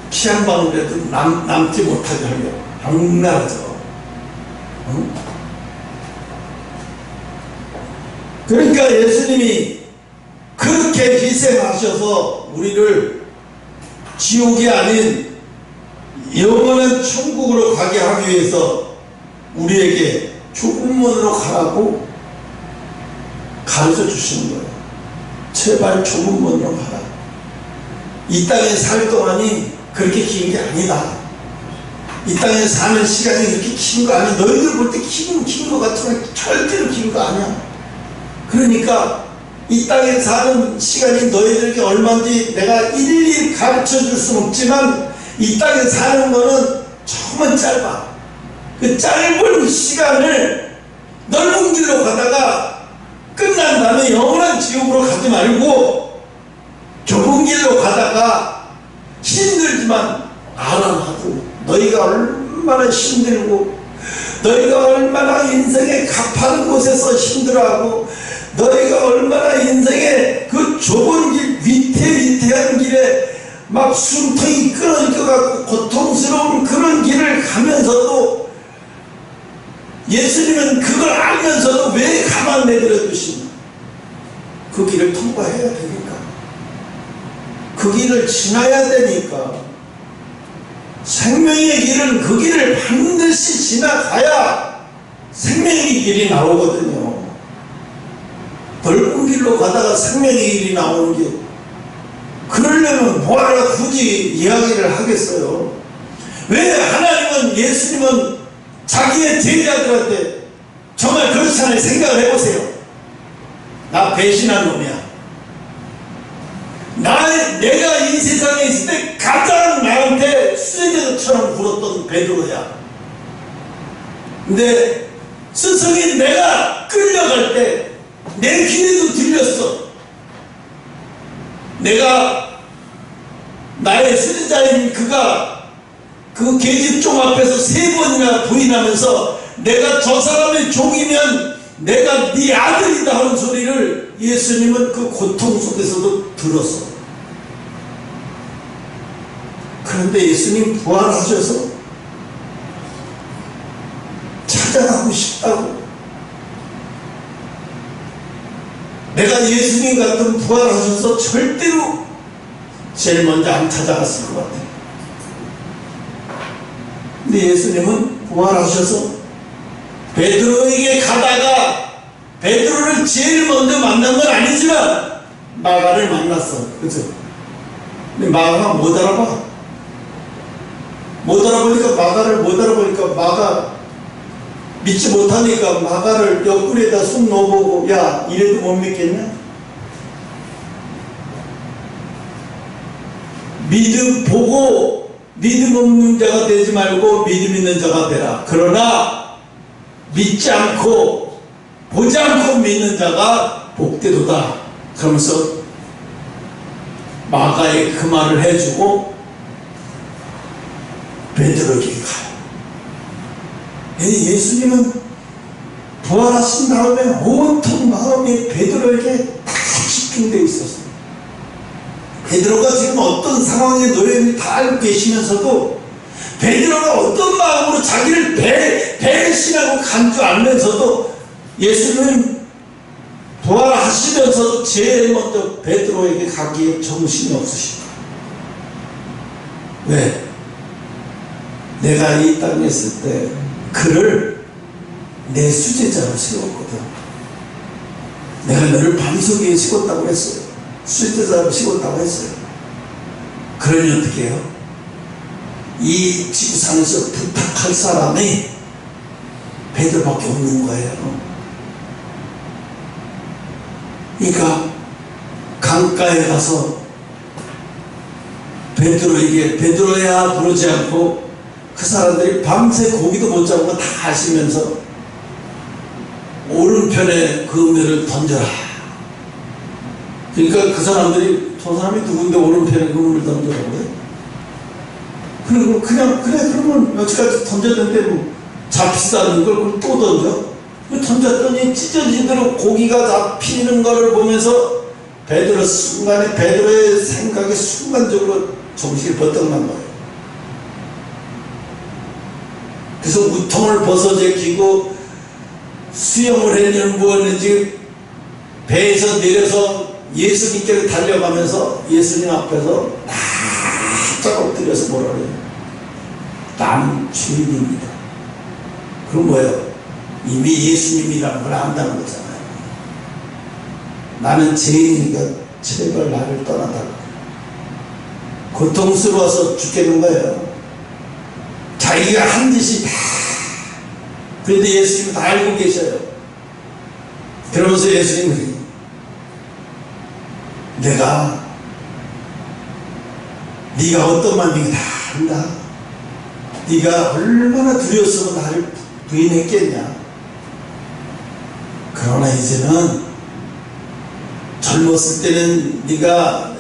피 한 방울이라도 남지 못하게 하려고. 악랄하죠. 응? 그러니까 예수님이 그렇게 희생하셔서 우리를 지옥이 아닌 영원한 천국으로 가게 하기 위해서 우리에게 좁은 문으로 가라고 가르쳐 주시는 거예요. 제발 좁은 문으로 가라. 이 땅에 살 동안이 그렇게 긴 게 아니다. 이 땅에 사는 시간이 그렇게 긴 거 아니야. 너희들 볼 때 긴 거 같지만 절대로 긴 거 아니야. 그러니까 이 땅에 사는 시간이 너희들에게 얼마인지 내가 일일이 가르쳐 줄 수는 없지만, 이 땅에 사는 거는 정말 짧아. 그 짧은 시간을 넓은 길로 가다가 끝난 다음에 영원한 지옥으로 가지 말고 좁은 길로 가다가 힘들지만 알아놔도 너희가 얼마나 힘들고, 너희가 얼마나 인생의 가파른 곳에서 힘들어하고, 너희가 얼마나 인생의 그 좁은 길, 위태위태한 길에 막 숨통이 끊어져갖고 고통스러운 그런 길을 가면서도, 예수님은 그걸 알면서도 왜 가만 내버려 두시냐? 그 길을 통과해야 되니까. 그 길을 지나야 되니까. 생명의 길은 그 길을 반드시 지나가야 생명의 길이 나오거든요. 넓은 길로 가다가 생명의 길이 나오는 게, 그러려면 뭐하러 굳이 이야기를 하겠어요? 왜 하나님은, 예수님은 자기의 제자들한테 정말 그렇잖아요. 생각을 해보세요. 나 배신한 놈이야. 내가 이 세상에 있을 때 가장 나한테 수제자처럼 굴었던 베드로야. 근데 스승이 내가 끌려갈 때 내 귀에도 들렸어. 내가 나의 수제자인 그가 그 계집종 앞에서 3번이나 부인하면서 내가 저 사람의 종이면 내가 네 아들이다 하는 소리를 예수님은 그 고통 속에서도 들었어. 그런데 예수님 부활하셔서 찾아가고 싶다고. 내가 예수님 같은 부활하셔서 절대로 제일 먼저 안 찾아갔을 것 같아요. 근데 예수님은 부활하셔서 베드로에게 가다가, 베드로를 제일 먼저 만난 건 아니지만 마가를 만났어. 그죠? 근데 마가가 못 알아봐. 못 알아보니까, 마가를 못 알아보니까 마가 믿지 못하니까 마가를 옆구리에다 손 넣어보고, 야, 이래도 못 믿겠냐? 믿음 없는 자가 되지 말고 믿음 있는 자가 되라. 그러나 믿지 않고 보지 않고 믿는 자가 복되도다. 그러면서 마가에 그 말을 해주고 베드로에게 가요. 예수님은 부활하신 다음에 온통 마음이 베드로에게 다 집중되어 있었습니다. 베드로가 지금 어떤 상황에 놓여 있는지 다 알고 계시면서도 베드로가 어떤 마음으로 자기를 배신하고 간 줄 알면서도 예수님 부활하시면서도 제일 먼저 베드로에게 가기에 정신이 없으십니다. 왜? 내가 이 땅에 있을 때 그를 내 수제자로 세웠거든. 내가 너를 밤속에 씌웠다고 했어요. 수제자로 씌웠다고 했어요. 그러니 어떻게 해요? 이 지구상에서 부탁할 사람이 베드로밖에 없는 거예요. 그러니까 강가에 가서 베드로야 부르지 않고 그 사람들이 밤새 고기도 못 잡고 다 하시면서 오른편에 그 은매를 던져라. 그러니까 그 사람들이 저 사람이 누군데 오른편에 그 은매를 던져라고 해? 그리고 그냥 그래 그러면 여기까지 던졌는데 뭐 잡히다는 걸 또 던져? 던졌더니 찢어지도록 고기가 잡히는 것을 보면서 베드로의 생각이 순간적으로 정신이 버떡난 거예요. 그래서 우통을 벗어 제끼고 수영을 했는지 뭐했는지 배에서 내려서 예수님께로 달려가면서 예수님 앞에서 딱 엎드려서 뭐라 그래요? 나는 주인입니다. 그럼 뭐예요? 이미 예수님이라는 걸 안다는 거잖아요. 나는 죄인이니까 제발 나를 떠나달라. 고통스러워서 죽겠는 거예요. 자기가 한 짓이 다. 그런데 예수님은 다 알고 계셔요. 그러면서 예수님은 네가 어떤 마음인지 다 안다. 네가 얼마나 두려웠으면 나를 부인했겠냐. 그러나 이제는 젊었을 때는 네가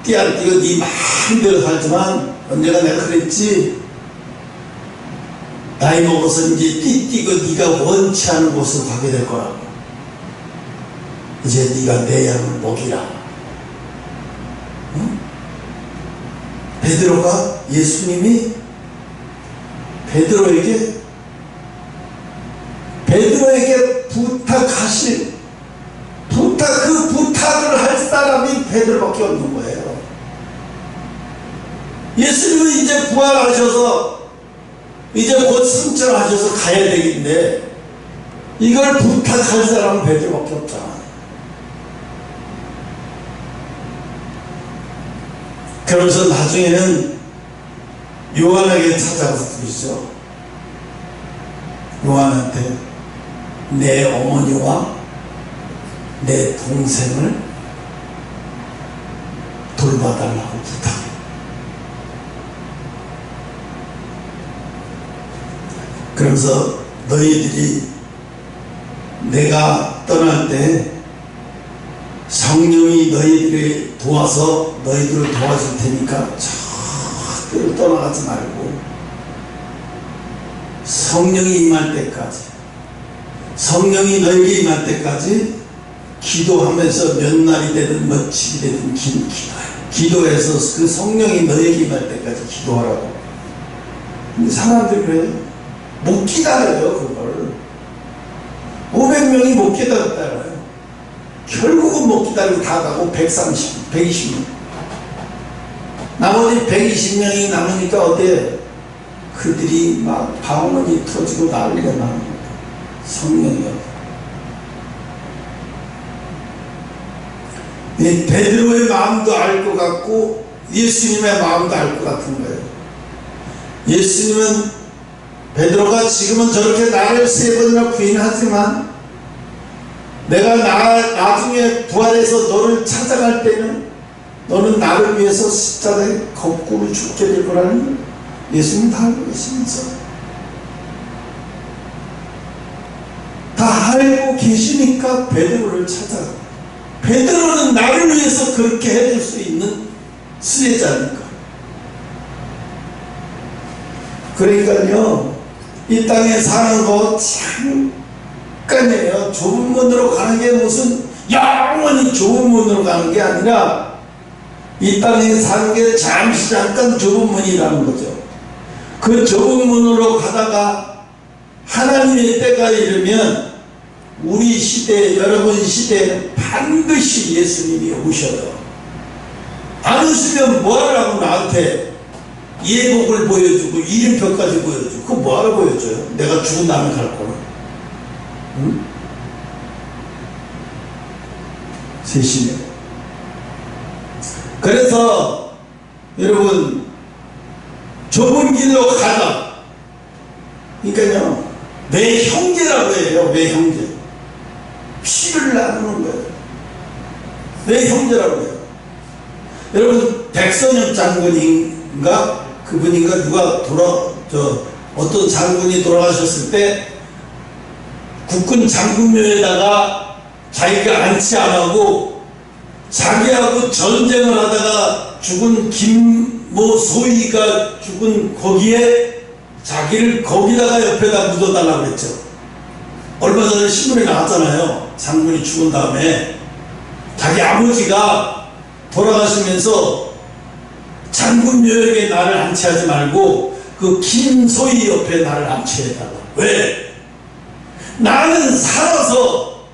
띠안띠고 네 마음대로 살지만 언제가 내가 그랬지. 나이 먹어서 이제 띠띠고 네가 원치 않은 곳으로 가게 될 거라고. 이제 네가 내 양을 먹이라. 응? 베드로가 예수님이 베드로에게 부탁하실 그 부탁을 할 사람이 베드로밖에 없는 거예요. 예수님은 이제 부활하셔서 이제 곧 승천하셔서 가야 되겠는데 이걸 부탁할 사람은 베드로밖에 없잖아. 그러면서 나중에는 요한에게 찾아가서 그러시죠. 요한한테 내 어머니와 내 동생을 돌봐달라고 부탁해. 그러면서 너희들이 내가 떠날 때 성령이 너희들을 도와서 너희들을 도와줄 테니까 절대로 떠나가지 말고 성령이 임할 때까지, 성령이 너에게 임할 때까지 기도하면서 몇 날이 되든 며칠이 되든 기도해서 그 성령이 너에게 임할 때까지 기도하라고. 근데 사람들이 그래요. 못 기다려요. 그걸 500명이 못 기다렸다고요. 결국은 못 기다리고 다 가고 120명 나머지 120명이 남으니까 어때요? 그들이 막 방언이 터지고 난리가 나는 거예요. 성령이요. 베드로의 마음도 알 것 같고 예수님의 마음도 알 것 같은 거예요. 예수님은 베드로가 지금은 저렇게 나를 3번이나 부인하지만 내가 나중에 부활해서 너를 찾아갈 때는 너는 나를 위해서 십자가에 거꾸로 죽게 될 거라는 예수님 다 알고 계시면서 다 알고 계시니까 베드로를 찾아가요. 베드로는 나를 위해서 그렇게 해줄 수 있는 수혜자니까. 그러니까요, 이 땅에 사는 거 잠깐 잠깐이에요. 좁은 문으로 가는 게 무슨 영원히 좁은 문으로 가는 게 아니라 이 땅에 사는 게 잠시 잠깐 좁은 문이라는 거죠. 그 좁은 문으로 가다가 하나님의 때가 이르면 우리 시대, 여러분 시대에는 반드시 예수님이 오셔요. 안 오시면 뭐하라고 나한테 예복을 보여주고 이름표까지 보여주고 그거 뭐하러 보여줘요? 내가 죽은 다음에 갈 거는. 응? 세심해. 그래서 여러분 좁은 길로 가자. 그러니까요 내 형제라고 해요. 내 형제. 피를 나누는 거예요. 내 형제라고 해요. 여러분 백선엽 장군인가 그분인가 누가 어떤 장군이 돌아가셨을 때 국군 장군묘에다가 자기가 안치 안 하고 자기하고 전쟁을 하다가 죽은 김모 소위가 죽은 거기에 자기를 거기다가 옆에다 묻어달라고 했죠. 얼마 전에 신문에 나왔잖아요. 장군이 죽은 다음에 자기 아버지가 돌아가시면서 장군묘역에 나를 안치하지 말고 그 김소희 옆에 나를 안치해달라. 왜? 나는 살아서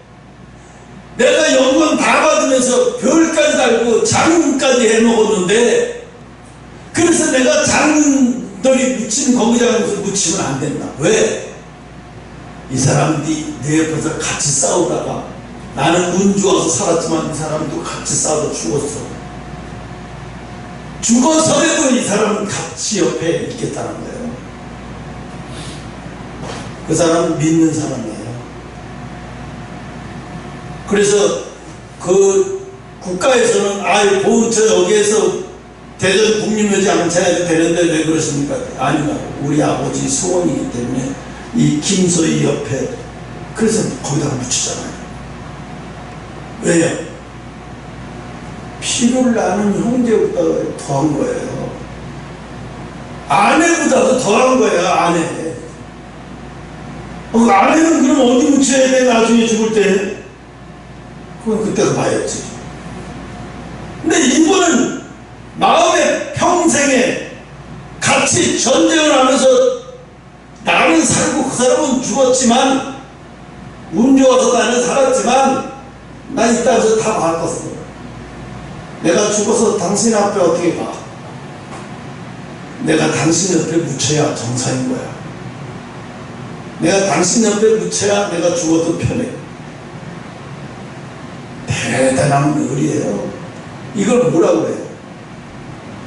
내가 영광 다 받으면서 별까지 달고 장군까지 해먹었는데 그래서 내가 장군들이 묻힌 거기다가 묻히면 안 된다. 왜? 이 사람들이 내 옆에서 같이 싸우다가 나는 운 좋아서 살았지만 이 사람도 같이 싸우다 죽었어. 죽어서라도 이 사람은 같이 옆에 있겠다는 거예요. 그 사람은 믿는 사람이에요. 그래서 그 국가에서는 아이 보훈처 여기에서 대전 국립묘지 안치해도 되는데 왜 그러십니까? 아니다. 우리 아버지 소원이기 때문에 이 김소희 옆에 그래서 거기다가 묻히잖아요. 왜요? 피를 나는 형제보다 더한 거예요. 아내보다도 더한 거예요. 아내. 아내는 그럼 어디 묻혀야 돼? 나중에 죽을 때? 그건 그때가 봐야지. 근데 이분은 마음의 평생에 같이 전쟁을 하면서 나는 살고 그 사람은 죽었지만 운 좋아서 나는 살았지만 난 이 땅에서 다 바꿨어. 내가 죽어서 당신 앞에 어떻게 가? 내가 당신 옆에 묻혀야 정상인 거야. 내가 당신 옆에 묻혀야 내가 죽어도 편해. 대단한 의리예요. 이걸 뭐라고 해요?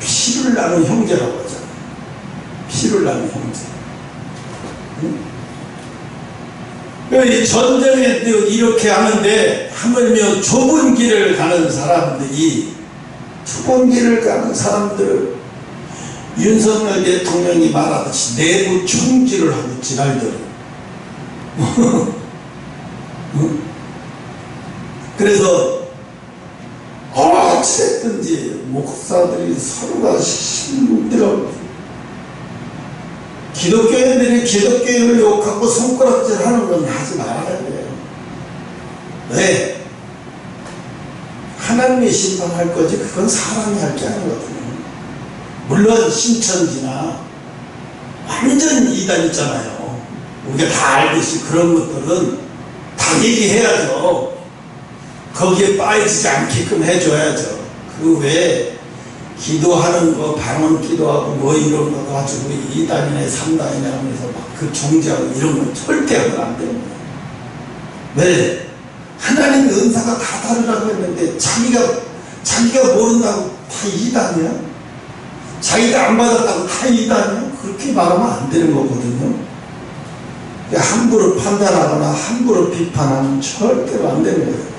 피를 나눈 형제라고 하잖아요. 피를 나눈 형제. 응? 이 전쟁에 이렇게 하는데 하물며 좁은 길을 가는 사람들이 좁은 길을 가는 사람들을 윤석열 대통령이 말하듯이 내부 총질을 하고 지랄들. 그래서 어찌됐든지 목사들이 서로가 힘들어 기독교인들이 기독교인을 욕하고 손가락질 하는 건 하지 말아야 돼요. 왜? 하나님이 심판할 거지 그건 사람이 할 게 아니거든요. 물론 신천지나 완전 이단 있잖아요. 우리가 다 알듯이 그런 것들은 다 얘기해야죠. 거기에 빠지지 않게끔 해줘야죠. 그 외에 기도하는 거, 방언 기도하고 뭐 이런 거 가지고 2단이네 3단이네 하면서 막 그 정지하고 이런 건 절대 하면 안 되는 거예요. 왜? 하나님의 은사가 다 다르다고 했는데 자기가 모른다고 다 2단이야? 자기가 안 받았다고 다 2단이야? 그렇게 말하면 안 되는 거거든요. 함부로 판단하거나 함부로 비판하면 절대로 안 되는 거예요.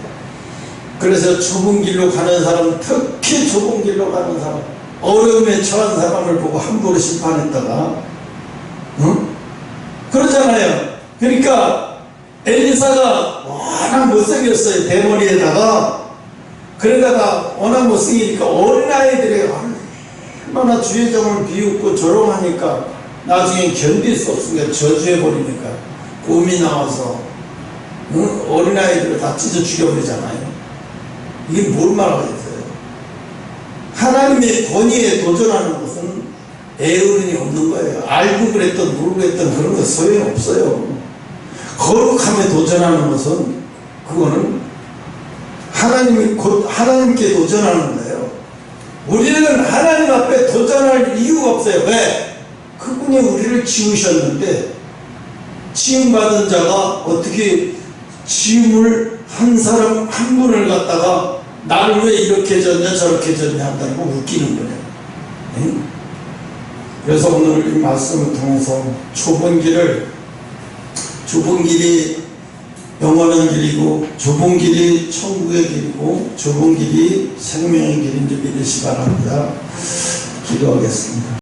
그래서 좁은 길로 가는 사람, 특히 좁은 길로 가는 사람, 어려움에 처한 사람을 보고 함부로 심판했다가, 응? 그러잖아요. 그러니까 엘리사가 워낙 못생겼어요. 대머리에다가. 그러다가 워낙 못생기니까 어린아이들이 얼마나 주의 점을 비웃고 조롱하니까 나중에 견딜 수 없으니까 저주해버리니까 곰이 나와서, 어린아이들을 다 찢어 죽여버리잖아요. 이게 뭘 말하겠어요? 하나님의 권위에 도전하는 것은 애어른이 없는 거예요. 알고 그랬던 모르고 그랬던 그런 거 소용없어요. 거룩함에 도전하는 것은 그거는 하나님이 곧 하나님께 도전하는 거예요. 우리는 하나님 앞에 도전할 이유가 없어요. 왜? 그분이 우리를 지으셨는데 지음받은 자가 어떻게 지음을 한 사람 한 분을 갖다가 나를 왜 이렇게 졌냐 저렇게 졌냐 한다는 거 웃기는 거예요. 네? 그래서 오늘 이 말씀을 통해서 좁은 길이 영원한 길이고 좁은 길이 천국의 길이고 좁은 길이 생명의 길인지 믿으시 바랍니다. 기도하겠습니다.